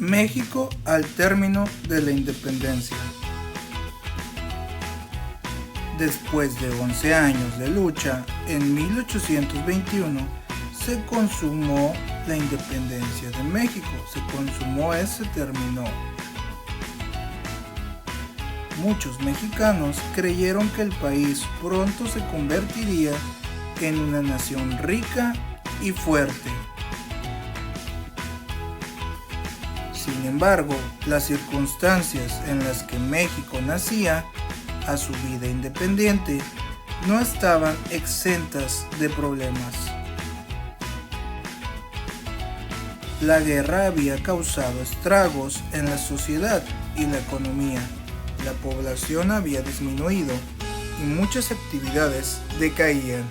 México al término de la independencia. Después de 11 años de lucha, en 1821 se consumó la independencia de México. Se terminó. Muchos mexicanos creyeron que el país pronto se convertiría en una nación rica y fuerte. Sin embargo, las circunstancias en las que México nacía a su vida independiente no estaban exentas de problemas. La guerra había causado estragos en la sociedad y la economía. La población había disminuido y muchas actividades decaían.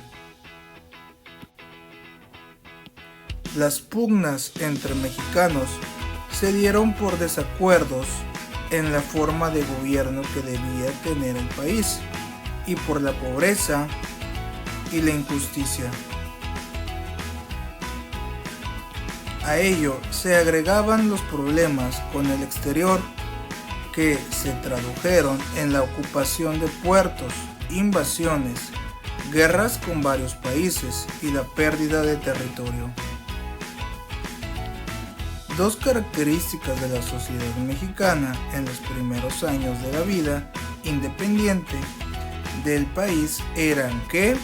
Las pugnas entre mexicanos se dieron por desacuerdos en la forma de gobierno que debía tener el país y por la pobreza y la injusticia. A ello se agregaban los problemas con el exterior que se tradujeron en la ocupación de puertos, invasiones, guerras con varios países y la pérdida de territorio. Dos características de la sociedad mexicana en los primeros años de la vida independiente del país eran que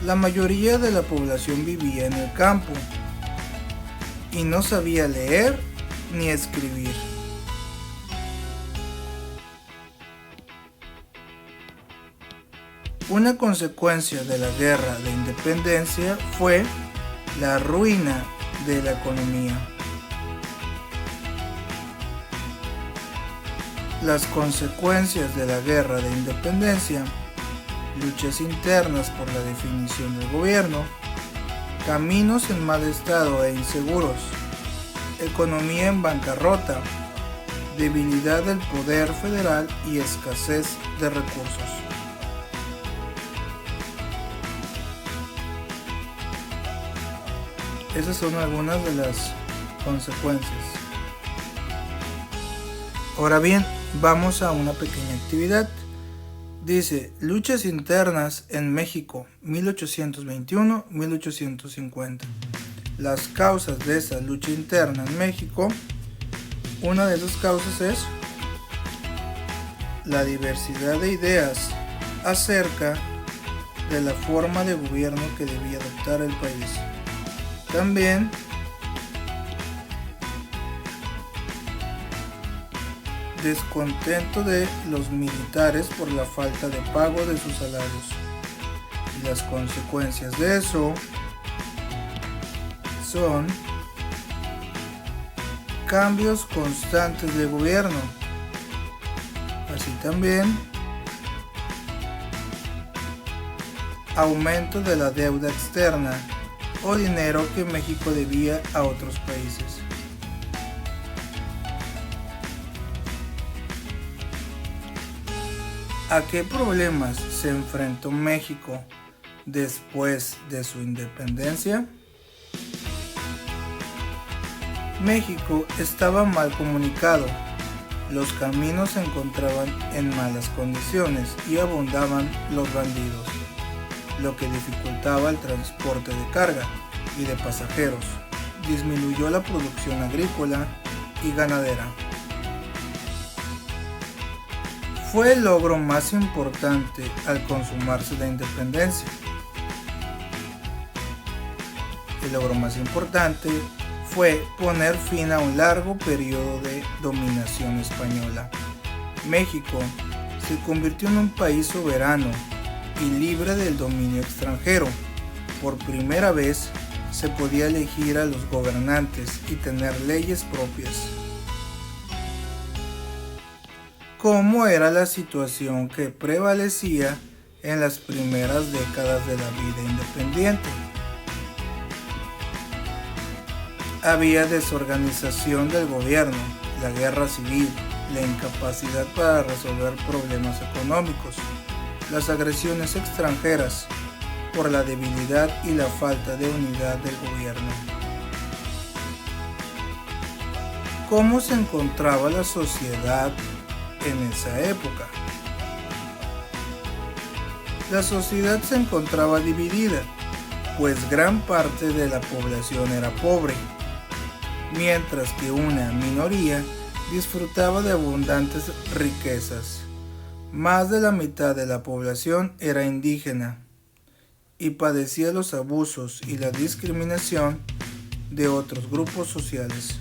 la mayoría de la población vivía en el campo y no sabía leer ni escribir. Una consecuencia de la guerra de independencia fue la ruina de la economía. Las consecuencias de la guerra de independencia: luchas internas por la definición del gobierno, caminos en mal estado e inseguros, economía en bancarrota, debilidad del poder federal y escasez de recursos. Esas son algunas de las consecuencias. Ahora bien, vamos a una pequeña actividad. Dice, luchas internas en México, 1821-1850. Las causas de esa lucha interna en México, una de esas causas es la diversidad de ideas acerca de la forma de gobierno que debía adoptar el país. También descontento de los militares por la falta de pago de sus salarios. Y las consecuencias de eso son cambios constantes de gobierno. Así también aumento de la deuda externa o dinero que México debía a otros países. ¿A qué problemas se enfrentó México después de su independencia? México estaba mal comunicado, los caminos se encontraban en malas condiciones y abundaban los bandidos, lo que dificultaba el transporte de carga y de pasajeros. Disminuyó la producción agrícola y ganadera. Fue el logro más importante al consumarse la independencia. El logro más importante fue poner fin a un largo periodo de dominación española. México se convirtió en un país soberano y libre del dominio extranjero. Por primera vez se podía elegir a los gobernantes y tener leyes propias. ¿Cómo era la situación que prevalecía en las primeras décadas de la vida independiente? Había desorganización del gobierno, la guerra civil, la incapacidad para resolver problemas económicos, las agresiones extranjeras por la debilidad y la falta de unidad del gobierno. ¿Cómo se encontraba la sociedad en esa época? La sociedad se encontraba dividida, pues gran parte de la población era pobre, mientras que una minoría disfrutaba de abundantes riquezas. Más de la mitad de la población era indígena y padecía los abusos y la discriminación de otros grupos sociales.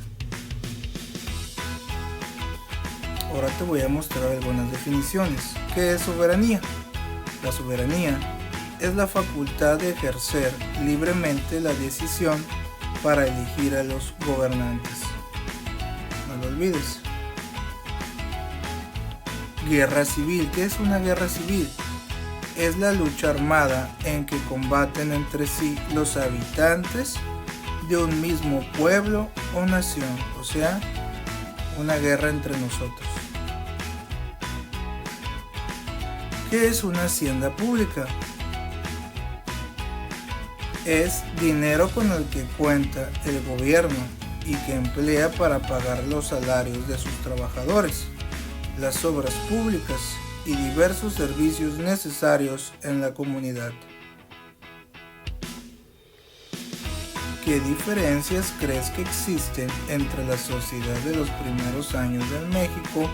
Ahora te voy a mostrar algunas definiciones. ¿Qué es soberanía? La soberanía es la facultad de ejercer libremente la decisión para elegir a los gobernantes. No lo olvides. Guerra civil. ¿Qué es una guerra civil? Es la lucha armada en que combaten entre sí los habitantes de un mismo pueblo o nación, o sea, una guerra entre nosotros. ¿Qué es una hacienda pública? Es dinero con el que cuenta el gobierno y que emplea para pagar los salarios de sus trabajadores, las obras públicas y diversos servicios necesarios en la comunidad. ¿Qué diferencias crees que existen entre la sociedad de los primeros años del México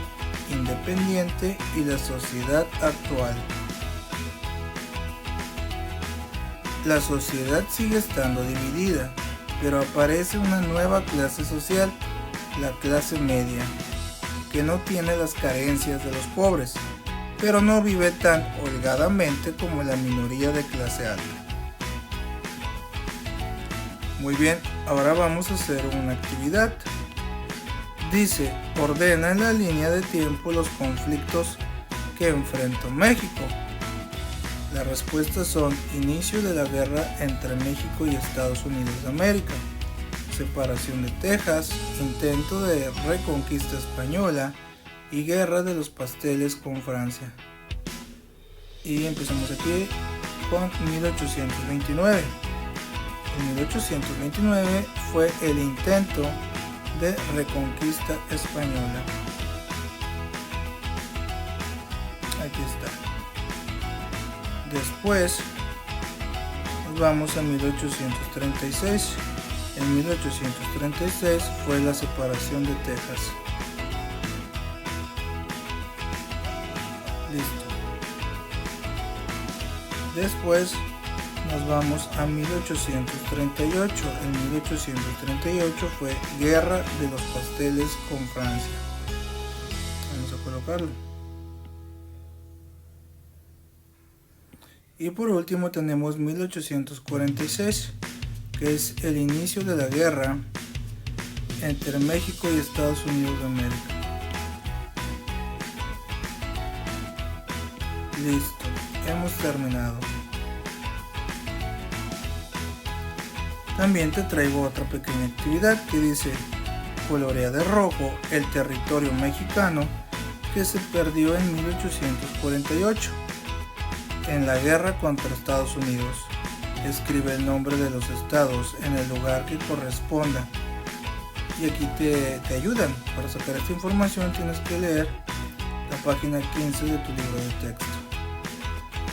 independiente y la sociedad actual? La sociedad sigue estando dividida, pero aparece una nueva clase social, la clase media, que no tiene las carencias de los pobres, pero no vive tan holgadamente como la minoría de clase alta. Muy bien, ahora vamos a hacer una actividad. Dice, ordena en la línea de tiempo los conflictos que enfrentó México. Las respuestas son: inicio de la guerra entre México y Estados Unidos de América, separación de Texas, intento de reconquista española y guerra de los pasteles con Francia. Y empezamos aquí con 1829. En 1829 fue el intento de reconquista española. Aquí está. Después nos vamos a 1836. En 1836 fue la separación de Texas. Listo. Después nos vamos a 1838. En 1838 fue Guerra de los Pasteles con Francia. Vamos a colocarlo. Y por último tenemos 1846, que es el inicio de la guerra entre México y Estados Unidos de América. Listo, hemos terminado. También te traigo otra pequeña actividad que dice: colorea de rojo el territorio mexicano que se perdió en 1848 en la guerra contra Estados Unidos. Escribe el nombre de los estados en el lugar que corresponda. Y aquí te ayudan. Para sacar esta información tienes que leer la página 15 de tu libro de texto.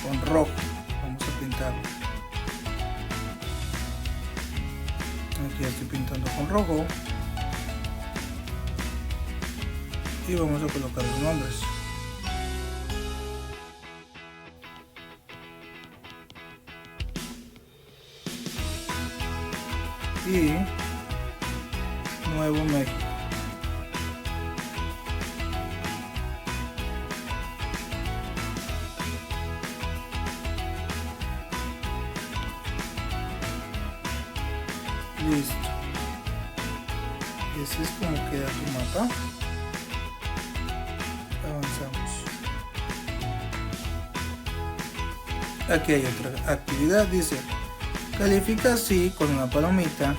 Con rojo. Vamos a pintarlo. Aquí estoy pintando con rojo. Y vamos a colocar los nombres. Y Nuevo México. Listo. Y así es como queda tu mapa. Avanzamos. Aquí hay otra actividad. Dice: califica así con una palomita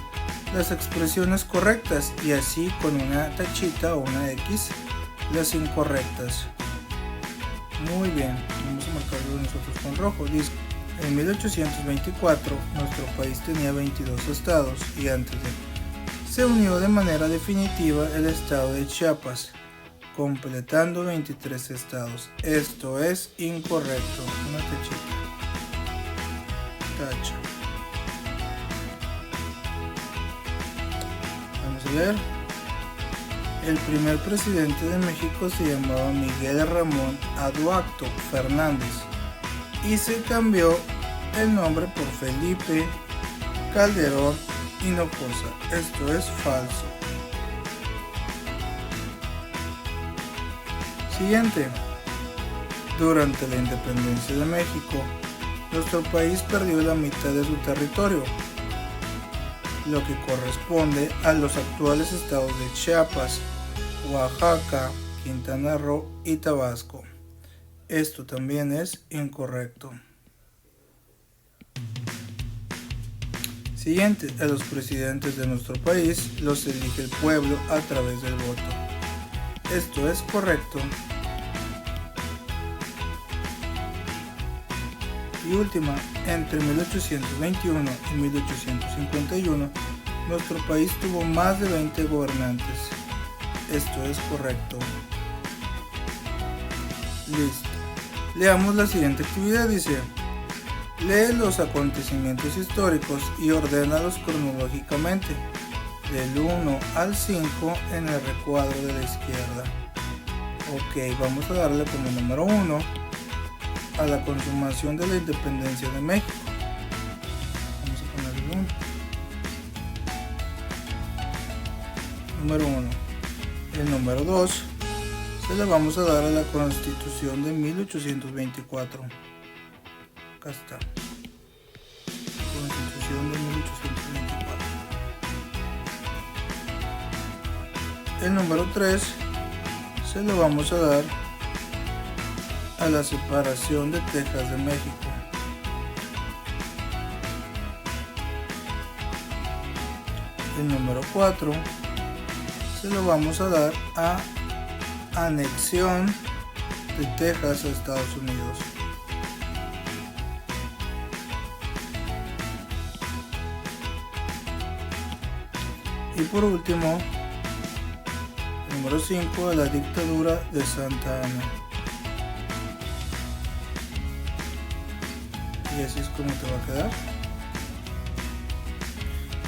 las expresiones correctas y así con una tachita o una X las incorrectas. Muy bien, vamos a marcarlo nosotros con rojo. Dice: en 1824 nuestro país tenía 22 estados y antes de se unió de manera definitiva el estado de Chiapas, completando 23 estados. Esto es incorrecto. Una tachita. Tacha. Vamos a ver. El primer presidente de México se llamaba Miguel Ramón Aduacto Fernández y se cambió el nombre por Felipe Calderón Hinojosa. Esto es falso. Siguiente. Durante la independencia de México, nuestro país perdió la mitad de su territorio, lo que corresponde a los actuales estados de Chiapas, Oaxaca, Quintana Roo y Tabasco. Esto también es incorrecto. Siguiente, a los presidentes de nuestro país los elige el pueblo a través del voto. Esto es correcto. Y última, entre 1821 y 1851, nuestro país tuvo más de 20 gobernantes. Esto es correcto. Listo. Leamos la siguiente actividad, dice: lee los acontecimientos históricos y ordénalos cronológicamente, del 1 al 5 en el recuadro de la izquierda. Ok, vamos a darle como número 1 a la consumación de la independencia de México. Vamos a ponerle 1. Número 1. El número 2 se le vamos a dar a la Constitución de 1824. Acá está. Constitución de 1824. El número 3 se lo vamos a dar a la separación de Texas de México. El número 4 se lo vamos a dar a anexión de Texas a Estados Unidos. Y por último, número 5, a la dictadura de Santa Anna. Y así es como te va a quedar.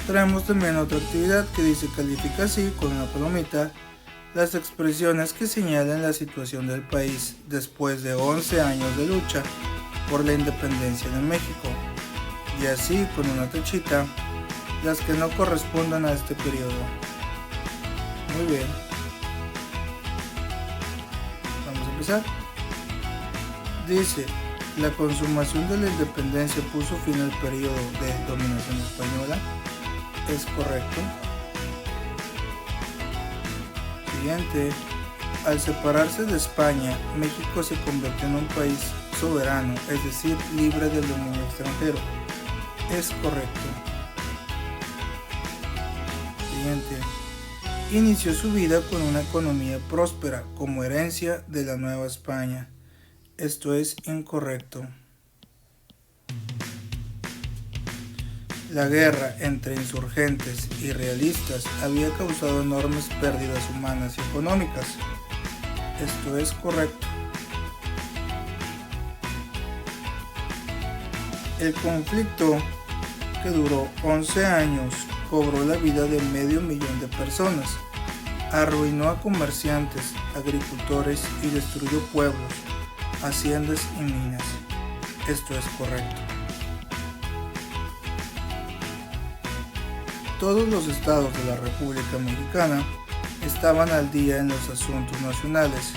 Traemos también otra actividad que dice: califica así con una palomita las expresiones que señalan la situación del país después de 11 años de lucha por la independencia de México, y así con una tachita las que no correspondan a este periodo. Muy bien. Vamos a empezar. Dice: la consumación de la independencia puso fin al periodo de dominación española. Es correcto. Siguiente. Al separarse de España, México se convirtió en un país soberano, es decir, libre del dominio extranjero. Es correcto. Siguiente. Inició su vida con una economía próspera como herencia de la Nueva España. Esto es incorrecto. La guerra entre insurgentes y realistas había causado enormes pérdidas humanas y económicas. Esto es correcto. El conflicto, que duró 11 años, cobró la vida de 500,000 de personas, arruinó a comerciantes, agricultores y destruyó pueblos, haciendas y minas. Esto es correcto. Todos los estados de la República Mexicana estaban al día en los asuntos nacionales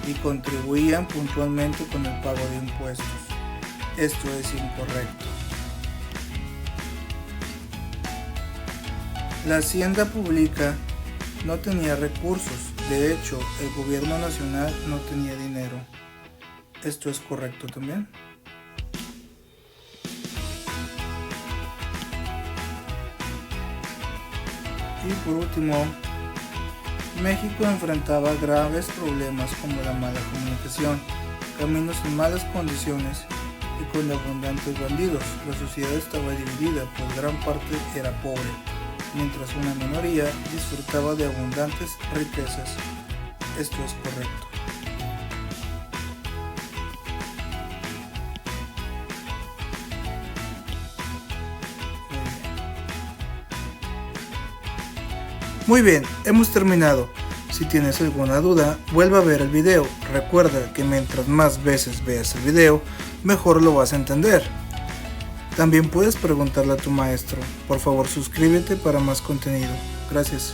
y contribuían puntualmente con el pago de impuestos. Esto es incorrecto. La hacienda pública no tenía recursos, de hecho, el gobierno nacional no tenía dinero. Esto es correcto también. Y por último, México enfrentaba graves problemas como la mala comunicación, caminos en malas condiciones y con abundantes bandidos. La sociedad estaba dividida, pues gran parte era pobre. mientras una minoría disfrutaba de abundantes riquezas. Esto es correcto. Muy bien, hemos terminado. Si tienes alguna duda, vuelve a ver el video. Recuerda que mientras más veces veas el video, mejor lo vas a entender. También puedes preguntarle a tu maestro. Por favor, suscríbete para más contenido. Gracias.